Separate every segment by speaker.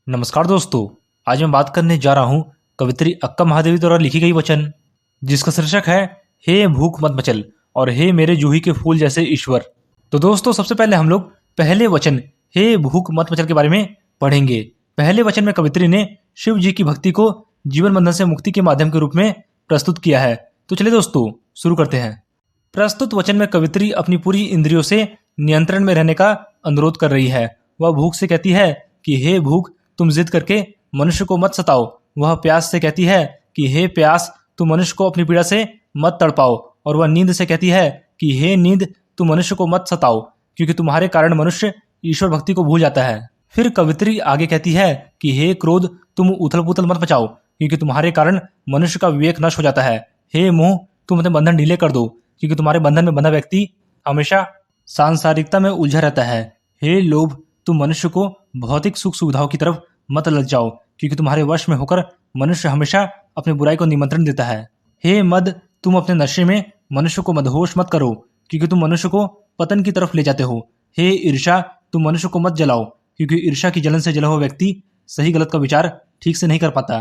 Speaker 1: नमस्कार दोस्तों। आज मैं बात करने जा रहा हूँ कवित्री अक्का महादेवी द्वारा लिखी गई वचन, जिसका शीर्षक है हे भूख मत मचल और हे मेरे जूही के फूल जैसे ईश्वर। तो दोस्तों, सबसे पहले हम लोग पहले वचन हे भूख मत मचल के बारे में पढ़ेंगे। पहले वचन में कवित्री ने शिव जी की भक्ति को जीवन बंधन से मुक्ति के माध्यम के रूप में प्रस्तुत किया है। तो चलिए दोस्तों, शुरू करते हैं। प्रस्तुत वचन में कवित्री अपनी पूरी इंद्रियों से नियंत्रण में रहने का अनुरोध कर रही है। वह भूख से कहती है कि हे भूख, तुम जिद करके मनुष्य को मत सताओ। वह प्यास से कहती है कि हे प्यास, तुम मनुष्य को अपनी पीड़ा से मत तड़पाओ। और वह नींद से कहती है कि हे नींद, तुम मनुष्य को मत सताओ, क्योंकि तुम्हारे कारण मनुष्य ईश्वर भक्ति को भूल जाता है। फिर कवित्री आगे कहती है कि हे क्रोध, तुम उथल पुथल मत मचाओ, क्योंकि तुम्हारे कारण मनुष्य का विवेक नष्ट हो जाता है। हे मोह, तुम अपने बंधन ढीले कर दो, क्योंकि तुम्हारे बंधन में बंधा व्यक्ति हमेशा सांसारिकता में उलझा रहता है। हे लोभ, तुम मनुष्य को भौतिक सुख सुविधाओं की तरफ मत लग जाओ, क्योंकि तुम्हारे वश में होकर मनुष्य हमेशा अपने बुराई को निमंत्रण देता है। हे मद, तुम अपने नशे में मनुष्य को मदहोश मत करो, क्योंकि तुम मनुष्य को पतन की तरफ ले जाते हो। हे ईर्ष्या, तुम मनुष्य को मत जलाओ, क्योंकि ईर्ष्या की जलन से जला हुआ व्यक्ति सही गलत का विचार ठीक से नहीं कर पाता।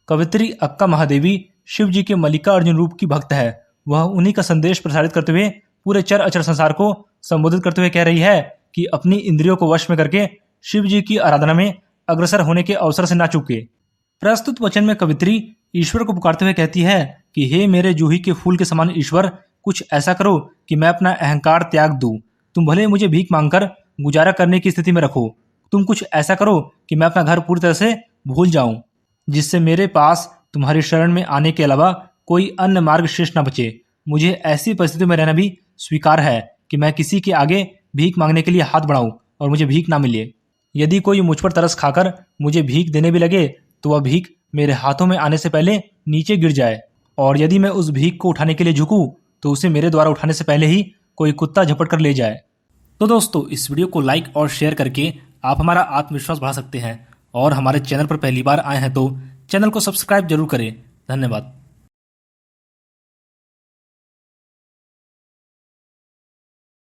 Speaker 1: कवित्री अक्का महादेवी शिव जी के मल्लिका अर्जुन रूप की भक्त है। वह उन्हीं का संदेश प्रसारित करते हुए पूरे चर अचर संसार को संबोधित करते हुए कह रही है कि अपनी इंद्रियों को वश में करके शिव जी की आराधना में अग्रसर होने के अवसर से ना चूके। प्रस्तुत वचन में कवित्री ईश्वर को पुकारते हुए कहती है कि हे मेरे जूही के फूल के समान ईश्वर, कुछ ऐसा करो कि मैं अपना अहंकार त्याग दूं। तुम भले मुझे भीख मांगकर गुजारा करने की स्थिति में रखो, तुम कुछ ऐसा करो कि मैं अपना घर पूरी तरह से भूल जाऊं, जिससे मेरे पास तुम्हारी शरण में आने के अलावा कोई अन्य मार्ग शेष न बचे। मुझे ऐसी परिस्थिति में रहना भी स्वीकार है कि मैं किसी के आगे भीख मांगने के लिए हाथ बढ़ाऊं और मुझे भीख ना मिले। यदि कोई मुझ पर तरस खाकर मुझे भीख देने भी लगे तो वह भीख मेरे हाथों में आने से पहले नीचे गिर जाए, और यदि मैं उस भीख को उठाने के लिए झुकूं तो उसे मेरे द्वारा उठाने से पहले ही कोई कुत्ता झपट कर ले जाए। तो दोस्तों, इस वीडियो को लाइक और शेयर करके आप हमारा आत्मविश्वास बढ़ा सकते हैं, और हमारे चैनल पर पहली बार आए हैं तो चैनल को सब्सक्राइब जरूर करें। धन्यवाद।